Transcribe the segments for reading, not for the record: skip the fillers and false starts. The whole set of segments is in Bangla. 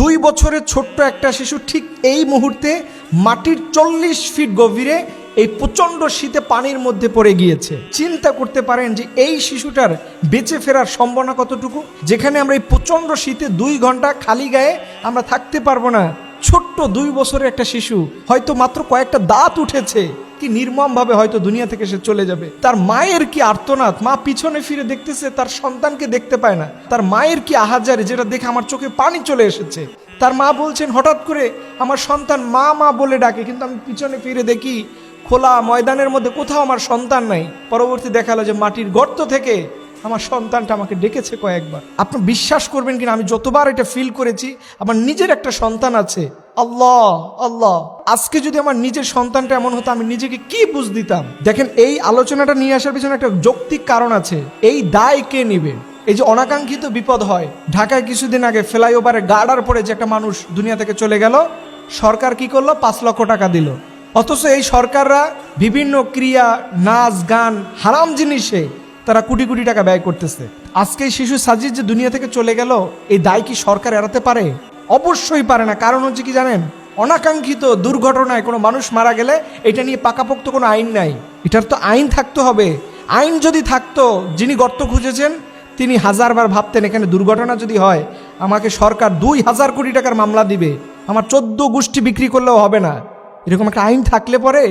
2 বছরের ছোট্ট একটা শিশু ঠিক এই মুহূর্তে মাটির 40 ফিট গভীরে এই প্রচণ্ড শীতে পানির মধ্যে পড়ে গিয়েছে। চিন্তা করতে পারেন যে এই শিশুটার বেঁচে ফেরার সম্ভাবনা কতটুকু, যেখানে আমরা এই প্রচণ্ড শীতে 2 ঘন্টা খালি গায়ে আমরা থাকতে পারবো না। ছোট্ট 2 বছরের একটা শিশু, হয়তো মাত্র কয়েকটা দাঁত উঠেছে, কি নির্মমভাবে হয়তো দুনিয়া থেকে সে চলে যাবে। তার মায়ের কি আর্তনাদ, মা পিছনে ফিরে দেখতেছে, তার সন্তানকে দেখতে পায় না। তার মায়ের কি আহাজারি, যেটা দেখে আমার চোখে পানি চলে এসেছে। তার মা বলছেন, হঠাৎ করে আমার সন্তান মা মা বলে ডাকে, কিন্তু আমি পিছনে ফিরে দেখি খোলা ময়দানের মধ্যে কোথাও আমার সন্তান নাই। পরবর্তী দেখালো যে মাটির গর্ত থেকে আমার সন্তানটা আমাকে ডেকেছে কয়েকবার। আপনি বিশ্বাস করবেন কিনা, আমি যতবার এটা ফিল করেছি, আমার নিজের একটা সন্তান আছে। আল্লাহ আল্লাহ, আজকে যদি আমার নিজের সন্তানটা এমন হতো, আমি নিজেকে কি বুঝ দিতাম। দেখেন, এই আলোচনাটা নিয়ে আসার পিছনে একটা যৌক্তিক কারণ আছে। এই দায় কে নেবে? এই যে অনাকাঙ্ক্ষিত বিপদ হয়, ঢাকায় কিছুদিন আগে ফ্লাইওভারে গার্ডার পরে যে একটা মানুষ দুনিয়া থেকে চলে গেল, সরকার কি করলো? 5 লক্ষ টাকা দিল। অথচ এই সরকাররা বিভিন্ন ক্রিয়া, নাচ গান, হারাম জিনিসে তারা কোটি কোটি টাকা ব্যয় করতেছে। আজকে এই শিশু সাজিদ যে দুনিয়া থেকে চলে গেল, এই দায় কি সরকার এড়াতে পারে? অবশ্যই পারে না। কারণ হচ্ছে কি জানেন, অনাকাঙ্ক্ষিত দুর্ঘটনায় কোনো মানুষ মারা গেলে এটা নিয়ে পাকাপোক্ত কোনো আইন নাই। এটার তো আইন থাকতে হবে। আইন যদি থাকতো, যিনি গর্ত খুঁজেছেন তিনি 1000 বার ভাবতেন, এখানে দুর্ঘটনা যদি হয় আমাকে সরকার 2000 কোটি টাকার মামলা দিবে, আমার 14 গোষ্ঠী বিক্রি করলেও হবে না। এরকম একটা আইন থাকলে পরে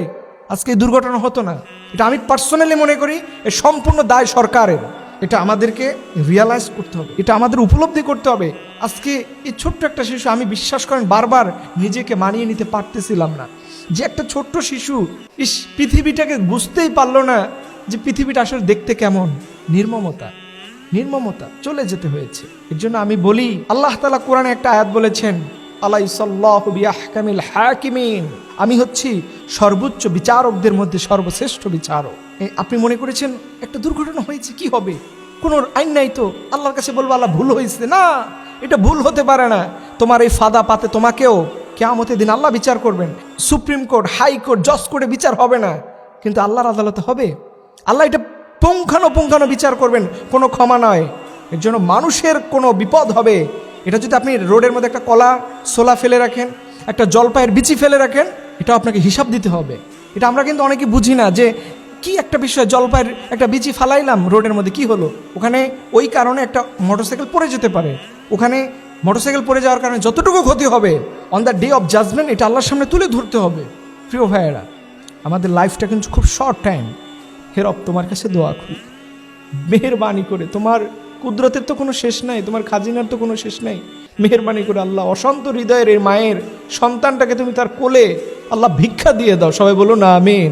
আজকে এই দুর্ঘটনা হতো না। এটা আমি পার্সোনালি মনে করি এর সম্পূর্ণ দায় সরকারের। এটা আমাদেরকে রিয়ালাইজ করতে হবে, এটা আমাদের উপলব্ধি করতে হবে। আজকে এই ছোট্ট একটা শিশু, আমি বিশ্বাস করেন বারবার নিজেকে মানিয়ে নিতে পারতেছিলাম না যে একটা ছোট্ট শিশু পৃথিবীটাকে বুঝতেই পারলো না যে পৃথিবীটা আসলে দেখতে কেমন। নির্মমতা চলে যেতে হয়েছে। এর জন্য আমি বলি, আল্লাহ তাআলা কোরআনে একটা আয়াত বলেছেন, আলাইসাল্লাহু বিআহকামিল হাকিমিন, আমি হচ্ছি সর্বোচ্চ বিচারকদের মধ্যে সর্বশ্রেষ্ঠ বিচারক। আপনি মনে করেছেন একটা দুর্ঘটনা হয়েছে, কি হবে? কোনো আইন নাই তো, আল্লাহর কাছে বলবো আল্লাহ ভুল হয়েছে? না, এটা ভুল হতে পারে না। তোমার এই ফাদা পাতে তোমাকেও কিয়ামতের দিন আল্লাহ বিচার করবেন। সুপ্রিম কোর্ট, হাইকোর্ট, জজ কোর্টে বিচার হবে না, কিন্তু আল্লাহর আদালতে হবে। আল্লাহ এটা পুঙ্খানো বিচার করবেন, কোনো ক্ষমা নয়। এর জন্য মানুষের কোনো বিপদ হবে, এটা যদি আপনি রোডের মধ্যে একটা কলা ছোলা ফেলে রাখেন, একটা জলপাইয়ের বিচি ফেলে রাখেন, এটা আপনাকে হিসাব দিতে হবে। এটা আমরা কিন্তু অনেকে বুঝি না যে কি একটা বিষয়, জলপাইয়ের একটা বিচি ফালাইলাম রোডের মধ্যে, কি হলো? ওখানে ওই কারণে একটা মোটরসাইকেল পড়ে যেতে পারে। ওখানে মোটরসাইকেল পড়ে যাওয়ার কারণে যতটুকু ক্ষতি হবে on the day of judgement, এটা আল্লাহর সামনে তুলে ধরতে হবে। প্রিয় ভাইয়েরা, আমাদের লাইফটা কিন্তু খুব শর্ট টাইম। হে রব, তোমার কাছে দোয়া করি, মেহেরবানি করে, তোমার কুদরতের তো কোনো শেষ নাই, তোমার খাজিনার তো কোনো শেষ নাই, মেহেরবানি করে আল্লাহ অশান্ত হৃদয়ের এই মায়ের সন্তানটাকে তুমি তার কোলে আল্লাহ ভিক্ষা দিয়ে দাও। সবাই বলো না আমিন।